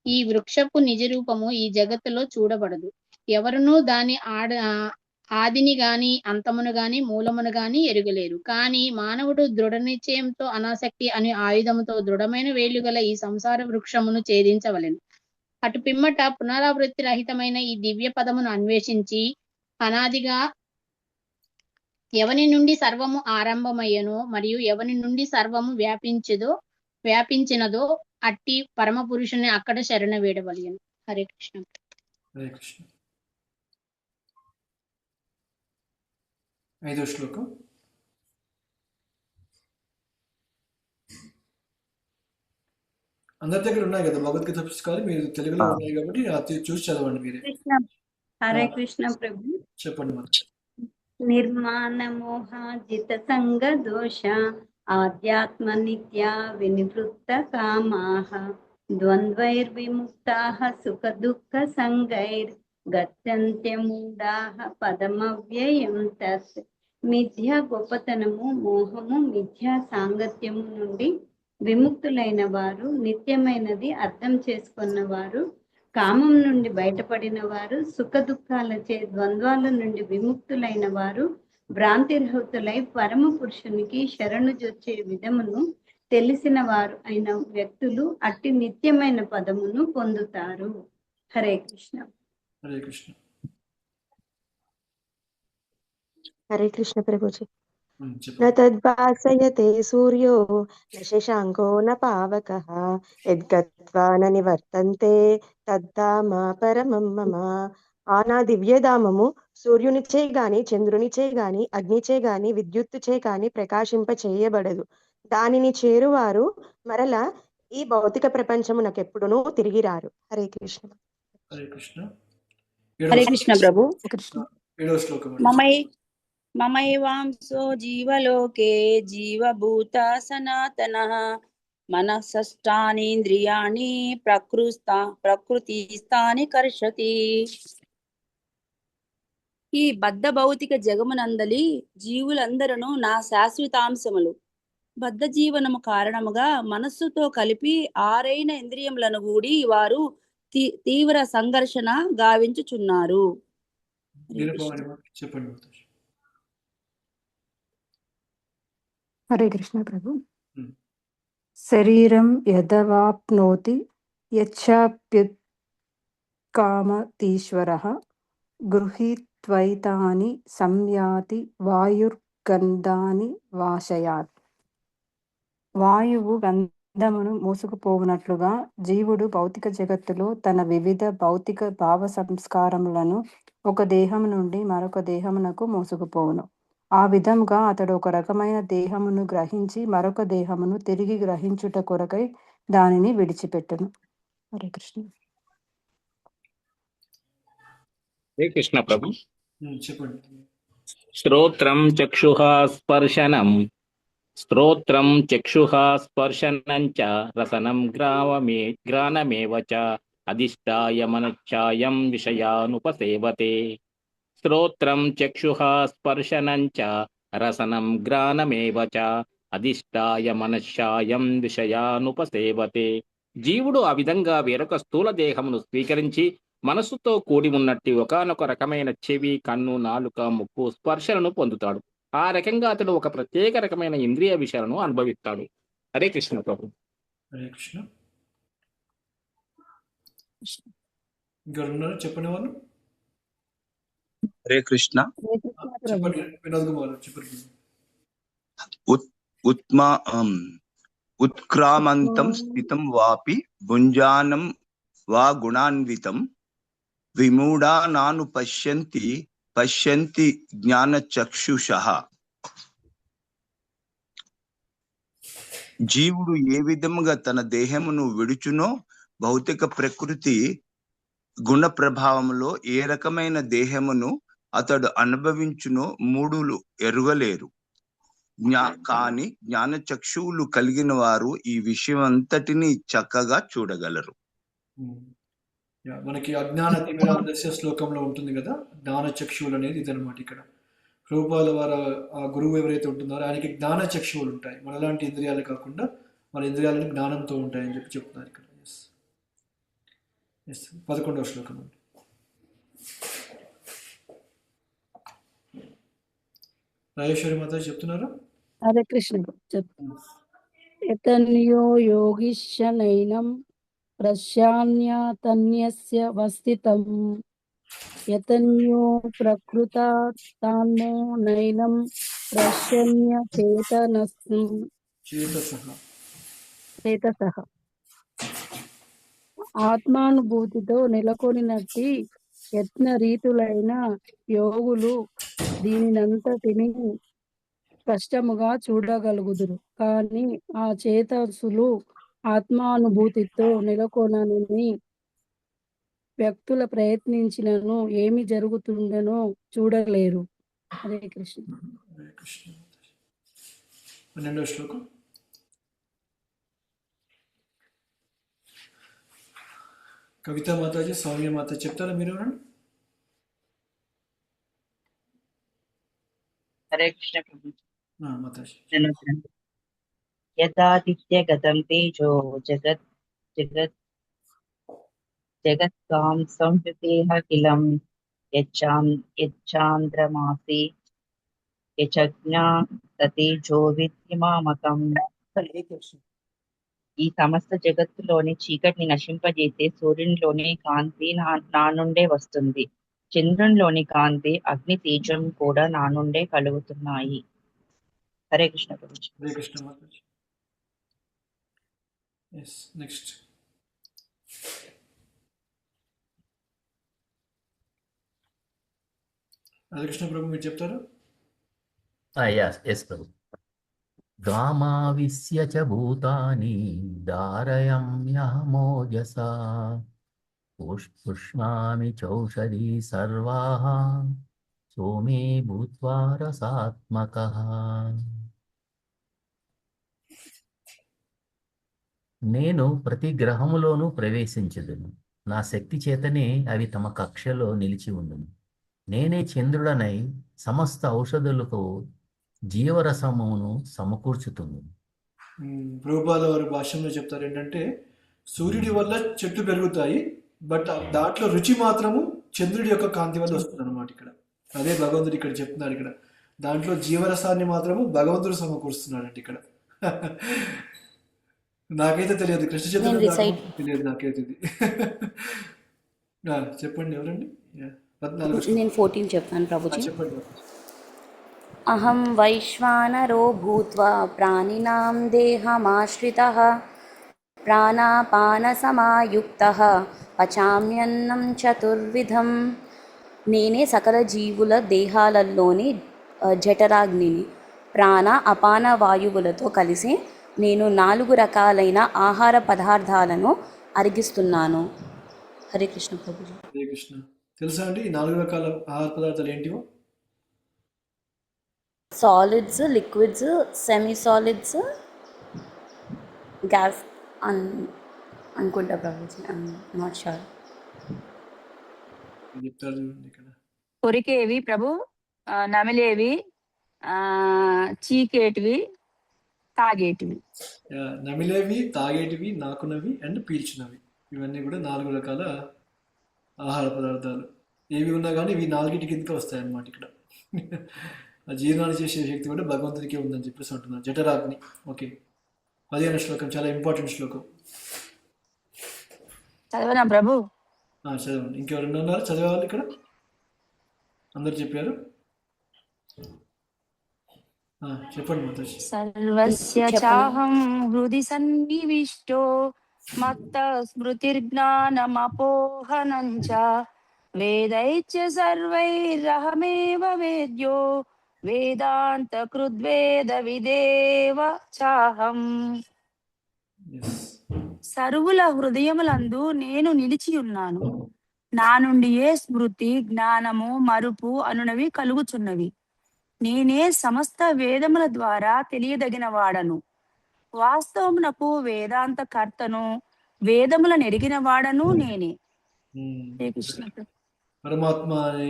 ఈ వృక్షపు నిజరూపము ఈ జగత్తులో చూడబడదు. ఎవరునూ దాని ఆదిని గాని అంతమును గాని మూలమును గాని ఎరుగలేరు. కానీ మానవుడు దృఢ నిశ్చయంతో అనాసక్తి అనే ఆయుధముతో దృఢమైన వేళ్లు గల ఈ సంసార వృక్షమును ఛేదించవలెను. అటు పిమ్మట పునరావృత్తి రహితమైన ఈ దివ్య పదమును అన్వేషించి అనాదిగా ఎవని నుండి సర్వము ఆరంభమయ్యనో మరియు ఎవని నుండి సర్వము వ్యాపించినదో అట్టి పరమ పురుషుని అక్కడ శరణ వేడవలెను. హరే కృష్ణ. హరే కృష్ణ. 5వ శ్లోకం. అందరి దగ్గర ఉన్నాయి కదా భగవద్గీత పుస్తకాలు, మీరు తెలుగులో ఉన్నాయి కాబట్టి అది చూసి చదవండి మీరే. హరే కృష్ణ ప్రభు. చెప్పండి మరి. నిర్మాణ మోహాజిత సంగ దోష ఆధ్యాత్మ నిత్య వినివృత్త కామాః ద్వంద్వైర్విముక్తాః సుఖ దుఃఖ సంగైర్ గచ్చంత్యమూఢాః పదమవ్యయం తత్. మిథ్యా గొప్పతనము మోహము మిథ్యా సాంగత్యము నుండి విముక్తులైన వారు, నిత్యమైనది అర్థం చేసుకున్న వారు, కామం నుండి బయటపడిన వారు, సుఖ దుఃఖాలచే ద్వంద్వాల నుండి విముక్తులైన వారు, భ్రాంతిరహితులై పరమ పురుషునికి శరణు జొచ్చే విధమును తెలిసిన వారు అయిన వ్యక్తులు అట్టి నిత్యమైన పదమును పొందుతారు. హరే కృష్ణ. హరే కృష్ణ. హరే కృష్ణ ప్రభుజీ. న తద్భాసయతే సూర్యో న శశాంకో న పావకః యద్గత్వా న నివర్తంతే తద్ధామ పరమం మమ. ఆ నా దివ్యధామము సూర్యునిచే గాని చంద్రునిచే గాని అగ్నిచే గాని విద్యుత్తుచే గాని ప్రకాశింప చేయబడదు. దానిని చేరువారు మరల ఈ భౌతిక ప్రపంచమునకెప్పుడునూ తిరిగి రారు. హరే కృష్ణ. హరే కృష్ణ. హరే కృష్ణ ప్రభు. ఏడవ శ్లోకం అండి. మమైవాంసో జీవలోకే జీవభూత సనాతనః మనఃషష్టానీంద్రియాణి ప్రకృతిస్థాని కర్షతి. ఈ బద్ధ భౌతిక జగమునందలి జీవులందరూ నా శాశ్వతాంశములు. బద్ధ జీవనము కారణముగా మనస్సుతో కలిపి 6 ఇంద్రియములను గూడి వారు తీవ్ర సంఘర్షణ గావించుచున్నారు. చెప్పండి. హరే కృష్ణ ప్రభు. శరీరం యదవాప్నోతి యచ్చాప్యుత్కామతీశ్వరః గృహీత్వైతాని సంయాతి వాయుర్గంధాని వాశయాత్. వాయువు గంధమును మోసుకుపోవునట్లుగా జీవుడు భౌతిక జగత్తులో తన వివిధ భౌతిక భావ సంస్కారములను ఒక దేహం నుండి మరొక దేహమునకు మోసుకుపోవును. ఆ విధముగా అతడు ఒక రకమైన దేహమును గ్రహించి మరొక దేహమును తిరిగి గ్రహించుట కొరకై దానిని విడిచిపెట్టును. హరే కృష్ణ. హరే కృష్ణ ప్రభు. చెప్పండి. శ్రోత్రం చక్షుః స్పర్శనం చ రసనం గ్రాణమేవ చ అధిష్టాయ మనశ్చాయం విషయానుపసేవతే. శ్రోత్రం చక్షుః స్పర్శనం చ రసనం గ్రాణమేవ చ అధిష్టాయ మనశ్చాయం విషయానుపసేవతే. జీవుడు ఆ విధంగా వేరొక స్థూల దేహమును స్వీకరించి మనస్సుతో కూడి ఉన్నట్టు ఒకానొక రకమైన చెవి, కన్ను, నాలుక, ముక్కు స్పర్శలను పొందుతాడు. ఆ రకంగా అతడు ఒక ప్రత్యేక రకమైన ఇంద్రియ విషయాలను అనుభవిస్తాడు. హరే కృష్ణ ప్రభు. హరే కృష్ణ. చెప్పండి వాళ్ళు. హరే కృష్ణ. చెప్పండి వినోద్ కుమార్. చెప్పండి. ఉత్క్రామంతం స్థితం వాపి భుంజానం వా గుణాన్వితం విమూఢా నాను పశ్యంతి జ్ఞానచక్షుషః. జీవుడు ఏ విధముగా తన దేహమును విడుచునో భౌతిక ప్రకృతి గుణ ప్రభావంలో ఏ రకమైన దేహమును అతడు అనుభవించునో మూఢులు ఎరుగలేరు. కానీ జ్ఞానచక్షువులు కలిగిన వారు ఈ విషయం అంతటిని చక్కగా చూడగలరు. మనకి అజ్ఞాన తిమిరాంధస్య శ్లోకంలో ఉంటుంది కదా, జ్ఞాన చక్షువులు అనేది ఇదనమాట. ఇక్కడ రూపాల వారు ఆ గురువు ఎవరైతే ఉంటున్నారో ఆయనకి జ్ఞాన చక్షువులు ఉంటాయి. మనలాంటి ఇంద్రియాలు కాకుండా మన ఇంద్రియాలను జ్ఞానంతో ఉంటాయని చెప్తున్నారు ఇక్కడ. 11వ శ్లోకం అండి. రాజేశ్వరి మాత చెప్తున్నారు. హరే కృష్ణ. యతన్యో యోగిష్యనైనం ప్రశాన్యతన్యస్య వస్థితం యతన్యో ప్రకృతాత్మో నైనం ప్రశన్య చేతసః. ఆత్మానుభూతితో నెలకొనినట్టి యత్న రీతులైన యోగులు దీనినంతటిని స్పష్టముగా చూడగలుగుదురు. కానీ ఆ చేతసులు ఆత్మానుభూతితో నెలకొనని వ్యక్తుల ప్రయత్నించినను ఏమి జరుగుతుందనో చూడలేరు. హరే కృష్ణ. 12వ శ్లోకం. కవిత మాతాజీ, సౌమ్య మాత చెప్తారా మీరు? హరే కృష్ణ ప్రభు. మాతాజీ. యదాదిత్యగతం తేజో జగత్కాం సంహృతేః కిలం యచ్చాంద్రమాసి యచజ్ఞా తతేజో విద్యమామకం. ఈ సమస్త జగత్తులోని చీకటిని నశింపజేసే సూర్యునిలోని కాంతి నా నుండే వస్తుంది. చంద్రునిలోని కాంతి, అగ్ని తేజం కూడా నా నుండే కలుగుతున్నాయి. హరే కృష్ణ ప్రభు. హరే కృష్ణ మాతాజీ. నెక్స్ట్. హరే కృష్ణ ప్రభు, మీరు చెప్తారా? ఎస్ ప్రభు. గామావిశ్య చ భూతాని ధారయామ్యహమోజసా పుష్ణామి చౌషధీ సర్వాః సోమే భూత్వా రసాత్మకః. నేను ప్రతి గ్రహములోనూ ప్రవేశించదును. నా శక్తి చేతనే అవి తమ కక్షలో నిలిచి ఉండును. నేనే చంద్రుడనై సమస్త ఔషధులకు జీవరసమును సమకూర్చుతుంది. ప్రభుపాద వారి భాష్యంలో చెప్తారు ఏంటంటే, సూర్యుడి వల్ల చెట్లు పెరుగుతాయి, బట్ దాంట్లో రుచి మాత్రము చంద్రుడి యొక్క కాంతి వల్ల వస్తుంది అనమాట. ఇక్కడ అదే భగవంతుడు ఇక్కడ చెప్తున్నాడు. ఇక్కడ దాంట్లో జీవరసాన్ని మాత్రము భగవంతుడు సమకూరుస్తున్నాడు ఇక్కడ. నాకైతే తెలియదు, కృష్ణ చైతన్య తెలియదు నాకైతే ఇది. చెప్పండి ఎవరండి? 14 నేను 14 చెప్తాను ప్రభుజీ. చెప్పండి. అహం వైశ్వానరో భూత్వా ప్రాణినాం దేహమాశ్రితః ప్రాణాపానసమాయుక్తః పచామ్యన్నం చతుర్విధం. నేనే సకల జీవుల దేహాలలోని జఠరాగ్నిని. ప్రాణ అపాన వాయువులతో కలిసి నేను 4 రకాలైన ఆహార పదార్థాలను అరిగిస్తున్నాను. హరే కృష్ణ ప్రభుజీ. హరే కృష్ణ. తెలుసా అండి ఈ 4 రకాల ఆహార పదార్థాలు ఏంటివో? Solids, liquids, semi solids, gas అనుకుంటా ప్రభుజీ. Not sure. చెప్తారు చూడండి ఇక్కడ. కొరికేవి ప్రభు, నమిలేవి, చీకేటివి, తాగేటివి. నమిలేవి, తాగేటివి, నాకునవి అండ్ పీల్చినవి. ఇవన్నీ కూడా 4 రకాల ఆహార పదార్థాలు. ఏవి ఉన్నా కానీ ఇవి 4 కిందకే వస్తాయి అన్నమాట. ఇక్కడ ఆ జీర్ణాన్ని చేసే శక్తి కూడా భగవంతుడికే ఉందని చెప్పేసి అంటున్నారు. జఠరాగ్ని. ఓకే, 15వ శ్లోకం చాలా ఇంపార్టెంట్ శ్లోకం. చదవనా ప్రభు? చదవండి. ఇంకెవరైనా ఉన్నారు చదివేవాళ్ళు ఇక్కడ? అందరు చెప్పారు. చెప్పండి మాతాజీ. సర్వస్య చాహం హృది సన్నివిష్టో మత్త స్మృతిర్జ్ఞానమపోహనం చ వేదైశ్చ సర్వైరహమేవ వేద్యో వేదాంత కృద్వేద విదేవ చాహం. సర్వుల హృదయములందు నేను నిలిచి ఉన్నాను. నా నుండియే స్మృతి, జ్ఞానము, మరుపు అనునవి కలుగుచున్నవి. నేనే సమస్త వేదముల ద్వారా తెలియదగిన వాడను. వాస్తవమునకు వేదాంత కర్తను, వేదముల నెరిగిన వాడను నేనే. పరమాత్మ అనే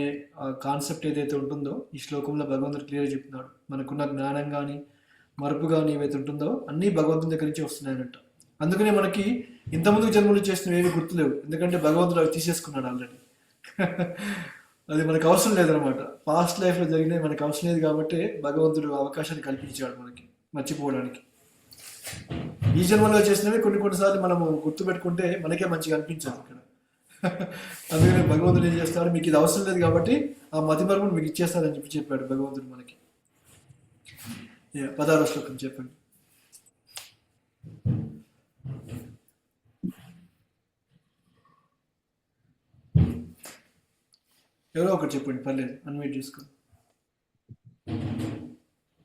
కాన్సెప్ట్ ఏదైతే ఉంటుందో ఈ శ్లోకంలో భగవంతుడు క్లియర్ చెప్తున్నాడు. మనకున్న జ్ఞానం కానీ మరుపు కానీ ఏవైతే ఉంటుందో అన్నీ భగవంతుని దగ్గర నుంచి వస్తున్నాయనంట. అందుకనే మనకి ఇంతకుముందు జన్మలు చేసినవి ఏవి గుర్తులేవు, ఎందుకంటే భగవంతుడు అవి తీసేసుకున్నాడు ఆల్రెడీ. అది మనకు అవసరం లేదనమాట. పాస్ట్ లైఫ్లో జరిగినవి మనకు అవసరం లేదు కాబట్టి భగవంతుడు అవకాశాన్ని కల్పించాడు మనకి మర్చిపోవడానికి. ఈ జన్మలో చేసినవి కొన్నిసార్లు మనము గుర్తుపెట్టుకుంటే మనకే మంచిగా అనిపించాలి ఇక్కడ. అందుకని భగవంతుడు ఏం చేస్తాడు, మీకు ఇది అవసరం లేదు కాబట్టి ఆ మతి మరుపును మీకు ఇచ్చేస్తారని చెప్పాడు భగవంతుడు మనకి. 16వ శ్లోకం చెప్పండి. ఎవరో ఒకటి చెప్పండి, పర్లేదు, అన్మ్యూట్ చేసుకోండి.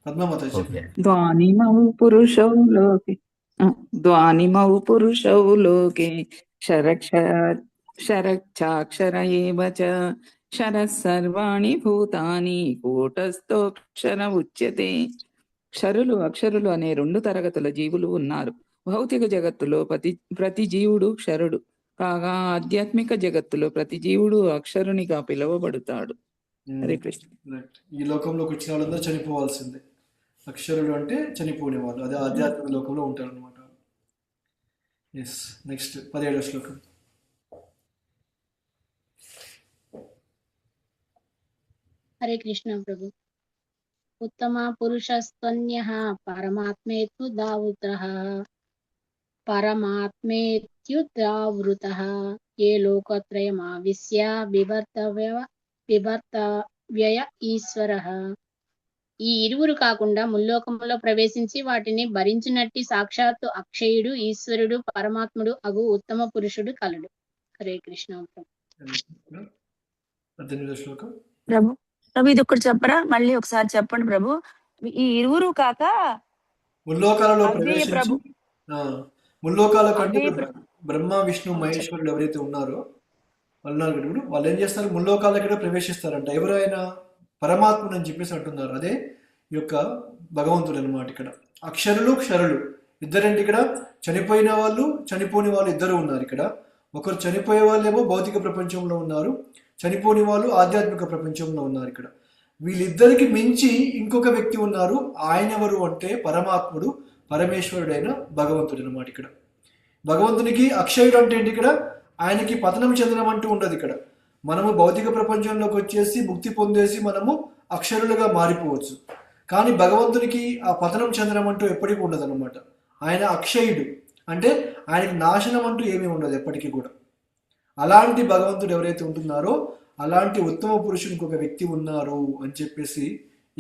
పద్మావతి చెప్పండి. ద్వానిమౌ పురుషౌ లోకే శరక్షాక్షర ఏవ చ శరః సర్వాణి భూతాని కూటస్థోక్షర ఉచ్యతే. క్షరులు, అక్షరులు అనే 2 తరగతుల జీవులు ఉన్నారు. భౌతిక జగత్తులో ప్రతి జీవుడు క్షరుడు కాగా ఆధ్యాత్మిక జగత్తులో ప్రతి జీవుడు అక్షరునిగా పిలువబడతాడు. హరే కృష్ణ. ఈ లోకంలోకి వచ్చిన వాళ్ళందరూ చనిపోవాల్సిందే. అక్షరులు అంటే చనిపోయే వాళ్ళు, అదే ఆధ్యాత్మిక లోకంలో ఉంటారు అనమాట. నెక్స్ట్ 17వ శ్లోకం. హరే కృష్ణ ప్రభు. ఉత్తమ పురుషస్త్వన్యః పరమాత్మేత్యుదావృతః పరమాత్మేత్యుదావృతః ఏ లోకత్రయమావిశ్య బిభర్తవ్యయ ఈశ్వరః. ఈ ఇరువురు కాకుండా ముల్లోకములో ప్రవేశించి వాటిని భరించినట్టి సాక్షాత్తు అక్షయుడు, ఈశ్వరుడు, పరమాత్ముడు అగు ఉత్తమ పురుషుడు కలడు. హరే కృష్ణ ప్రభు. ప్రభు ఇది ఒకటి చెప్పరా? మళ్ళీ ఒకసారి చెప్పండి ప్రభు. ఈ ఇరువురు కాక ముల్లోకాలలో అవ్యయ ప్రవేశించి ప్రభు ముల్లోకాల కంటే అవ్యయ ఇప్పుడు బ్రహ్మ విష్ణు చెప్పు. మహేశ్వరుడు ఎవరైతే ఉన్నారో వాళ్ళు ఏం చేస్తారు, ముల్లోకాలకి కూడా ప్రవేశిస్తారంట. ఎవరైనా పరమాత్ముడు అని చెప్పేసి అంటున్నారు. అదే ఈ యొక్క భగవంతుడు అనమాట. ఇక్కడ అక్షరులు క్షరులు ఇద్దరంటే ఇక్కడ చనిపోయిన వాళ్ళు చనిపోని వాళ్ళు ఇద్దరు ఉన్నారు. ఇక్కడ ఒకరు చనిపోయే వాళ్ళేమో భౌతిక ప్రపంచంలో ఉన్నారు, చనిపోని వాళ్ళు ఆధ్యాత్మిక ప్రపంచంలో ఉన్నారు. ఇక్కడ వీళ్ళిద్దరికి మించి ఇంకొక వ్యక్తి ఉన్నారు. ఆయన ఎవరు అంటే పరమాత్ముడు, పరమేశ్వరుడైన భగవంతుడు అనమాట. ఇక్కడ భగవంతునికి అక్షయుడు అంటే ఏంటి, ఇక్కడ ఆయనకి పతనం చెందడం అంటూ ఉండదు. ఇక్కడ మనము భౌతిక ప్రపంచంలోకి వచ్చేసి ముక్తి పొందేసి మనము అక్షరులుగా మారిపోవచ్చు. కానీ భగవంతునికి ఆ పతనం చెందడం అంటూ ఎప్పటికీ ఉండదు అనమాట. ఆయన అక్షయుడు అంటే ఆయనకి నాశనం అంటూ ఏమీ ఉండదు ఎప్పటికీ కూడా. అలాంటి భగవంతుడు ఎవరైతే ఉంటున్నారో అలాంటి ఉత్తమ పురుషుడు ఇంకొక వ్యక్తి ఉన్నారు అని చెప్పేసి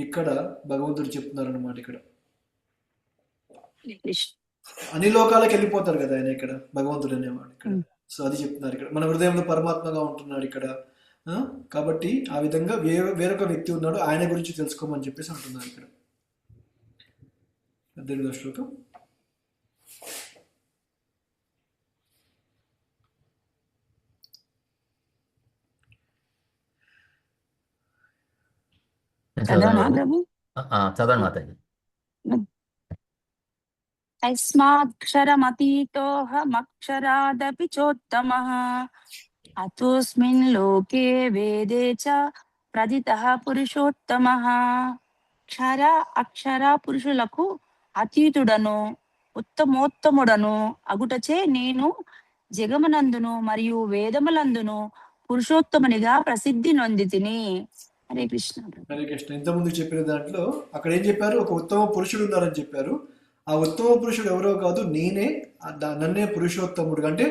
ఇక్కడ భగవంతుడు చెప్తున్నారు అనమాట. ఇక్కడ అన్ని లోకాలకు వెళ్ళిపోతారు కదా ఆయన ఇక్కడ భగవంతుడు అనేవాడు ఇక్కడ. సో అది చెప్తున్నారు ఇక్కడ, మన హృదయంలో పరమాత్మగా ఉంటున్నాడు ఇక్కడ. కాబట్టి ఆ విధంగా వేరొక వ్యక్తి ఉన్నాడు, ఆయన గురించి తెలుసుకోమని చెప్పేసి అంటున్నారు ఇక్కడ. 18వ శ్లోకం. చదవనా ప్రభు? చదవండి మాతాజీ. తస్మాక్షరమతీతోహమక్షరాదపి చోత్తమః అతోస్మిన్ లోకే వేదే చ ప్రదితః పురుషోత్తమః. క్షర అక్షర పురుషులకు అతీతుడను ఉత్తమోత్తముడను అగుటచే నేను జగమనందును మరియు వేదములందును పురుషోత్తమునిగా ప్రసిద్ధి నొందితిని. హరే కృష్ణ. హరే కృష్ణ. ఇంతకుముందు చెప్పిన దాంట్లో అక్కడ ఏం చెప్పారు, ఒక ఉత్తమ పురుషుడు ఉన్నారని చెప్పారు. ఆ ఉత్తమ పురుషుడు ఎవరో కాదు, నేనే, నన్నే పురుషోత్తముడు. అంటే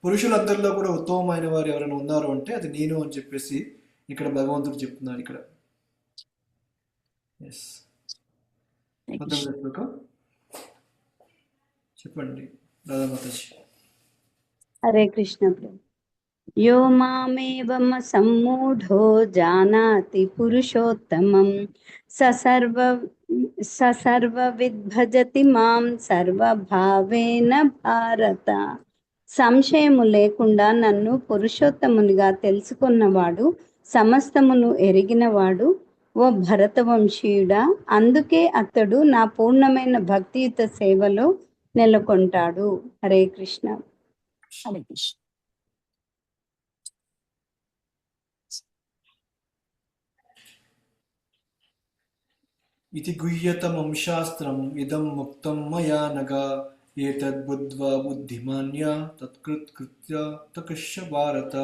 పురుషులందరిలో కూడా ఉత్తమమైన వారు ఎవరైనా ఉన్నారు అంటే అది నేను అని చెప్పేసి ఇక్కడ భగవంతుడు చెప్తున్నారు ఇక్కడ. చెప్పండి రాధామాతాజీ. హరే కృష్ణ ప్రభు. యో మామేవమ సమ్మూఢో జానాతి పురుషోత్తమం సర్వవిద్భజతి మాం సర్వభావేన భారత. సంశయము లేకుండా నన్ను పురుషోత్తమునిగా తెలుసుకున్నవాడు సమస్తమును ఎరిగినవాడు ఓ భరతవంశీయుడా. అందుకే అతడు నా పూర్ణమైన భక్తియుత సేవలో నెలకొంటాడు. హరే కృష్ణ. హరే కృష్ణ. ఇది గుహ్యతమం శాస్త్రం ఇదం ముక్తం మయా నగా ఏతద్బుద్ధ్వా బుద్ధిమాన్య తత్కృత్కృత్య తకృష్య భారత.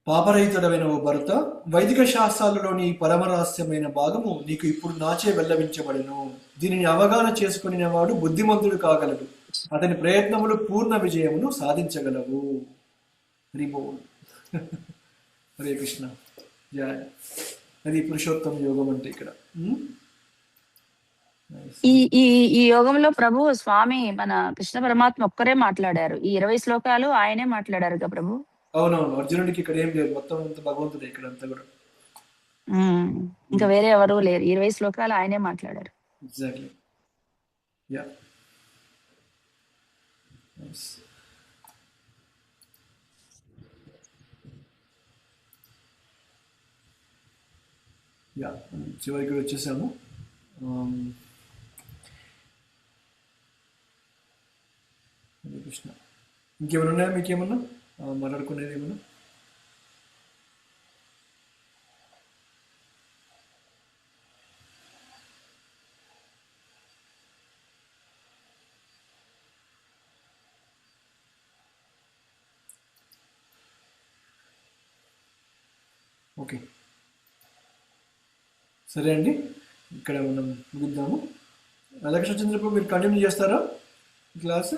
పాపరహితుడమైన ఓ భరత, వైదిక శాస్త్రాలలోని పరమరహస్యమైన భాగము నీకు ఇప్పుడు నాచే వెల్లవించబడెను. దీనిని అవగాహన చేసుకుని వాడు బుద్ధిమంతుడు కాగలడు, అతని ప్రయత్నములు పూర్ణ విజయమును సాధించగలవు. హరిబోల్. హరే కృష్ణ. జయ. అది పురుషోత్తమ యోగం అంటే ఇక్కడ. ఈ ఈ ఈ యోగంలో ప్రభు స్వామి మన కృష్ణ పరమాత్మ ఒక్కరే మాట్లాడారు. ఈ 20 శ్లోకాలు ఆయనే మాట్లాడారు కదా ప్రభు. అవునవును, అర్జునుడికి ఇక్కడ ఏం లేదు, మొత్తం అంతా భగవంతుడే ఇక్కడ అంతా కూడా. ఇంకా వేరే ఎవరు లేరు, 20 శ్లోకాలు ఆయనే మాట్లాడారు. ఎగ్జాక్ట్లీ. యా. యా, చివరికి వచ్చేసాము. హరే కృష్ణ. ఇంకేమైనా ఉన్నాయా మీకేమన్నా మాట్లాడుకునేది ఏమన్నా? ఓకే, సరే అండి, ఇక్కడ మనం ముగిద్దాము. రాధాకృష్ణ చంద్రబాబు మీరు కంటిన్యూ చేస్తారా క్లాస్?